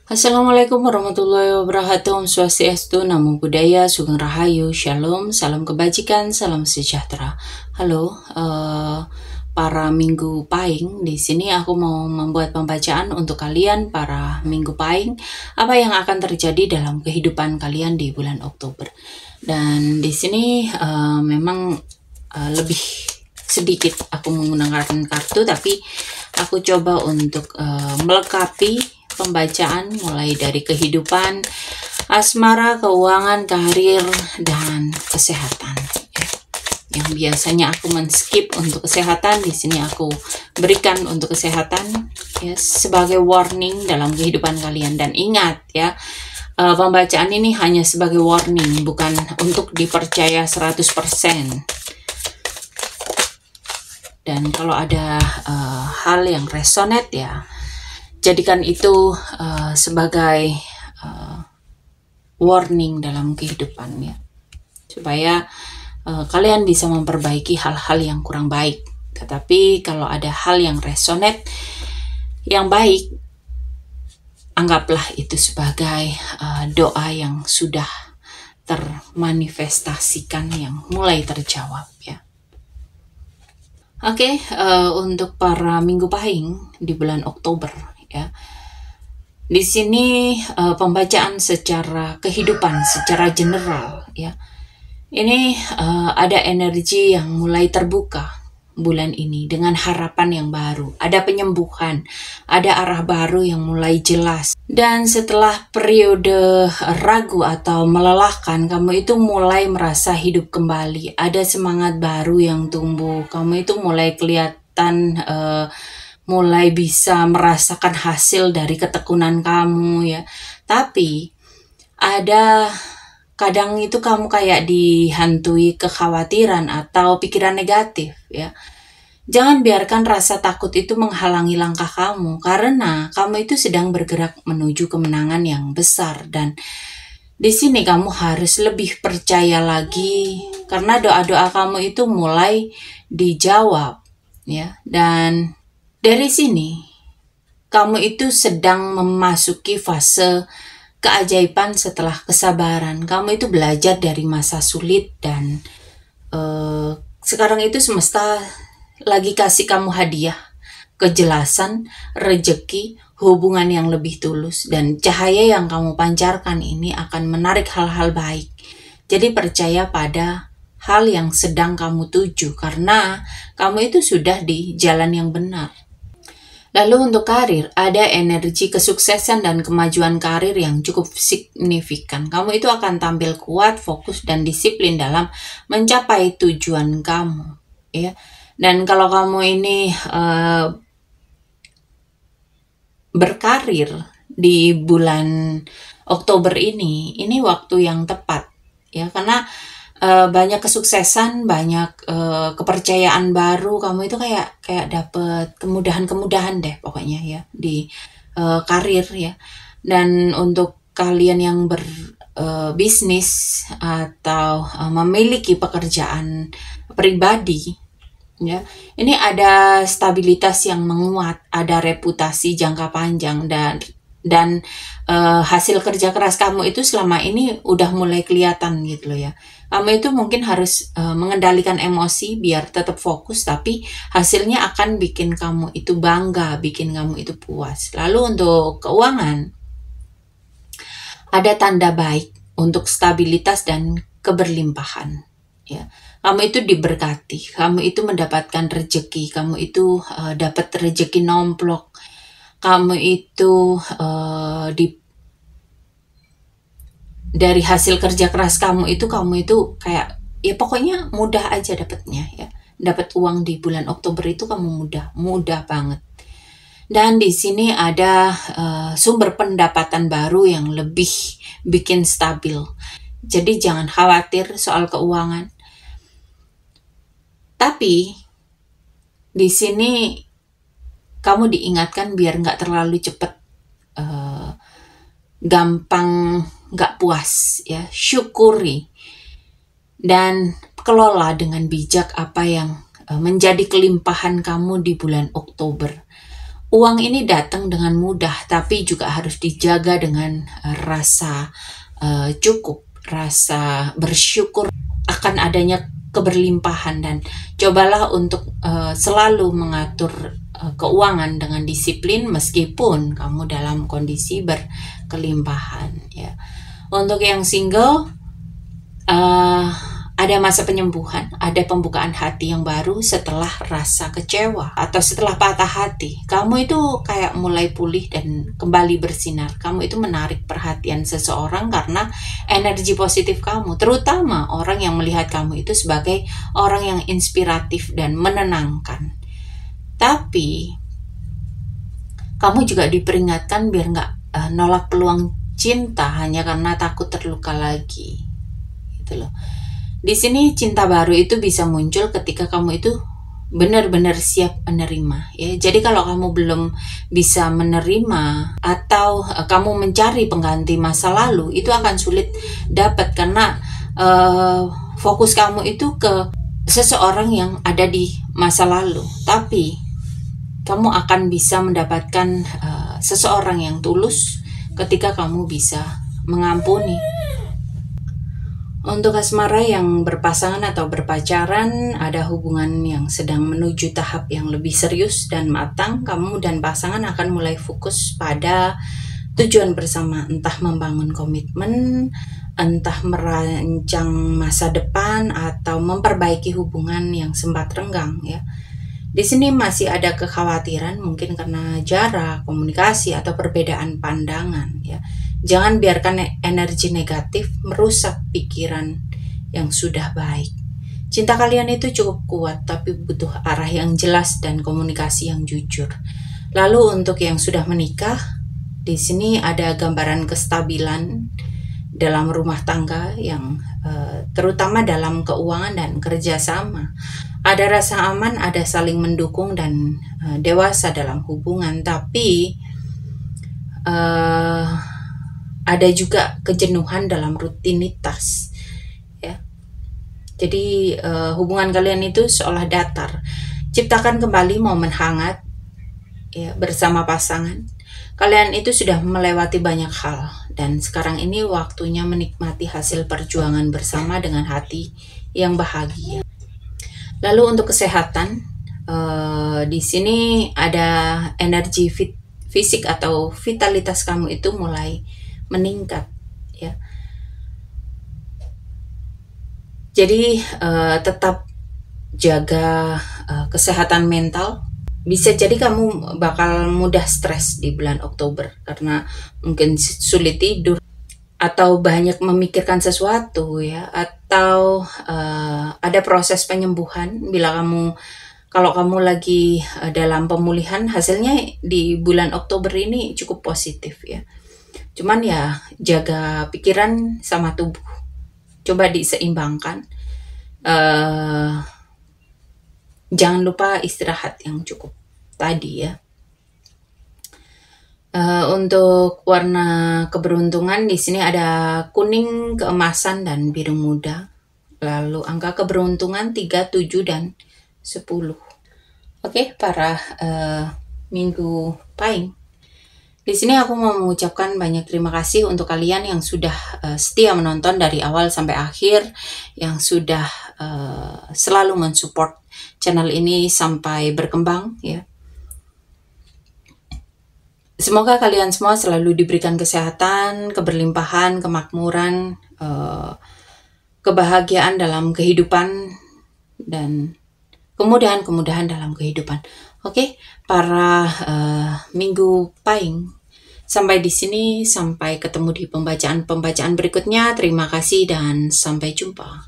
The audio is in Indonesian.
Assalamualaikum warahmatullahi wabarakatuh. Om Swastiastu, Namo Buddhaya, Sugeng Rahayu, Shalom, salam kebajikan, salam sejahtera. Halo, para Minggu Pahing. Di sini aku mau membuat pembacaan untuk kalian para Minggu Pahing. Apa yang akan terjadi dalam kehidupan kalian di bulan Oktober? Dan di sini memang lebih sedikit aku menggunakan kartu, tapi aku coba untuk melengkapi pembacaan mulai dari kehidupan, asmara, keuangan, karir, dan kesehatan. Yang biasanya aku men-skip untuk kesehatan, di sini aku berikan untuk kesehatan ya, sebagai warning dalam kehidupan kalian. Dan ingat ya, pembacaan ini hanya sebagai warning, bukan untuk dipercaya 100%. Dan kalau ada hal yang resonate ya, jadikan itu sebagai warning dalam kehidupannya, supaya kalian bisa memperbaiki hal-hal yang kurang baik. Tetapi kalau ada hal yang resonate, yang baik, anggaplah itu sebagai doa yang sudah termanifestasikan, yang mulai terjawab ya. Oke, untuk para Minggu Pahing di bulan Oktober ya. Di sini pembacaan secara kehidupan, secara general ya. Ini ada energi yang mulai terbuka bulan ini dengan harapan yang baru. Ada penyembuhan, ada arah baru yang mulai jelas. Dan setelah periode ragu atau melelahkan, kamu itu mulai merasa hidup kembali. Ada semangat baru yang tumbuh. Kamu itu mulai kelihatan mulai bisa merasakan hasil dari ketekunan kamu ya. Tapi ada kadang itu kamu kayak dihantui kekhawatiran atau pikiran negatif ya. Jangan biarkan rasa takut itu menghalangi langkah kamu, karena kamu itu sedang bergerak menuju kemenangan yang besar. Dan di sini kamu harus lebih percaya lagi, karena doa-doa kamu itu mulai dijawab ya. Dan dari sini kamu itu sedang memasuki fase keajaiban setelah kesabaran. Kamu itu belajar dari masa sulit, dan sekarang itu semesta lagi kasih kamu hadiah, kejelasan, rejeki, hubungan yang lebih tulus, dan cahaya yang kamu pancarkan ini akan menarik hal-hal baik. Jadi percaya pada hal yang sedang kamu tuju, karena kamu itu sudah di jalan yang benar. Lalu untuk karir, ada energi kesuksesan dan kemajuan karir yang cukup signifikan. Kamu itu akan tampil kuat, fokus, dan disiplin dalam mencapai tujuan kamu. Ya. Dan kalau kamu ini berkarir di bulan Oktober ini waktu yang tepat. Ya, karena banyak kesuksesan, banyak kepercayaan baru. Kamu itu kayak dapet kemudahan-kemudahan deh pokoknya ya di karir ya. Dan untuk kalian yang berbisnis atau memiliki pekerjaan pribadi ya, ini ada stabilitas yang menguat, ada reputasi jangka panjang, dan hasil kerja keras kamu itu selama ini udah mulai kelihatan gitu loh ya. Kamu itu mungkin harus mengendalikan emosi biar tetap fokus, tapi hasilnya akan bikin kamu itu bangga, bikin kamu itu puas. Lalu untuk keuangan, ada tanda baik untuk stabilitas dan keberlimpahan. Ya, kamu itu diberkati, kamu itu mendapatkan rezeki, kamu itu dapat rezeki nomplok, kamu itu dari hasil kerja keras kamu itu kayak ya pokoknya mudah aja dapatnya ya. Dapat uang di bulan Oktober itu kamu mudah banget. Dan di sini ada sumber pendapatan baru yang lebih bikin stabil. Jadi jangan khawatir soal keuangan. Tapi di sini kamu diingatkan biar nggak terlalu cepat gampang nggak puas ya. Syukuri dan kelola dengan bijak apa yang menjadi kelimpahan kamu di bulan Oktober. uang ini datang dengan mudah, tapi juga harus dijaga dengan rasa cukup, rasa bersyukur akan adanya keberlimpahan, dan cobalah untuk selalu mengatur keuangan dengan disiplin meskipun kamu dalam kondisi berkelimpahan ya. Untuk yang single, ada masa penyembuhan, ada pembukaan hati yang baru setelah rasa kecewa atau setelah patah hati. Kamu itu kayak mulai pulih dan kembali bersinar. Kamu itu menarik perhatian seseorang karena energi positif kamu, terutama orang yang melihat kamu itu sebagai orang yang inspiratif dan menenangkan. Tapi kamu juga diperingatkan biar nggak nolak peluang cinta hanya karena takut terluka lagi, gitu loh. Di sini cinta baru itu bisa muncul ketika kamu itu benar-benar siap menerima ya. Jadi kalau kamu belum bisa menerima atau kamu mencari pengganti masa lalu, itu akan sulit dapat karena fokus kamu itu ke seseorang yang ada di masa lalu. Tapi kamu akan bisa mendapatkan seseorang yang tulus ketika kamu bisa mengampuni. Untuk asmara yang berpasangan atau berpacaran, ada hubungan yang sedang menuju tahap yang lebih serius dan matang. Kamu dan pasangan akan mulai fokus pada tujuan bersama, entah membangun komitmen, entah merancang masa depan, atau memperbaiki hubungan yang sempat renggang ya. Di sini masih ada kekhawatiran mungkin karena jarak, komunikasi, atau perbedaan pandangan ya. Jangan biarkan energi negatif merusak pikiran yang sudah baik. Cinta kalian itu cukup kuat, tapi butuh arah yang jelas dan komunikasi yang jujur. Lalu untuk yang sudah menikah, di sini ada gambaran kestabilan dalam rumah tangga yang terutama dalam keuangan dan kerjasama. Ada rasa aman, ada saling mendukung dan dewasa dalam hubungan, tapi ada juga kejenuhan dalam rutinitas ya. Jadi hubungan kalian itu seolah datar. Ciptakan kembali momen hangat ya bersama pasangan. Kalian itu sudah melewati banyak hal dan sekarang ini waktunya menikmati hasil perjuangan bersama dengan hati yang bahagia. Lalu untuk kesehatan, di sini ada energi fisik atau vitalitas kamu itu mulai meningkat ya. Jadi tetap jaga kesehatan mental. Bisa jadi kamu bakal mudah stres di bulan Oktober karena mungkin sulit tidur atau banyak memikirkan sesuatu ya, atau ada proses penyembuhan. Kalau kamu lagi dalam pemulihan, hasilnya di bulan Oktober ini cukup positif ya. Cuman ya jaga pikiran sama tubuh, coba diseimbangkan. Jangan lupa istirahat yang cukup tadi ya. Untuk warna keberuntungan di sini ada kuning, keemasan, dan biru muda. Lalu angka keberuntungan 3, 7, dan 10. Oke, para Minggu Pahing. Di sini aku mau mengucapkan banyak terima kasih untuk kalian yang sudah setia menonton dari awal sampai akhir, yang sudah selalu mensupport channel ini sampai berkembang ya. Semoga kalian semua selalu diberikan kesehatan, keberlimpahan, kemakmuran, kebahagiaan dalam kehidupan, dan kemudahan-kemudahan dalam kehidupan. Oke, para Minggu Pahing. Sampai di sini, sampai ketemu di pembacaan-pembacaan berikutnya. Terima kasih dan sampai jumpa.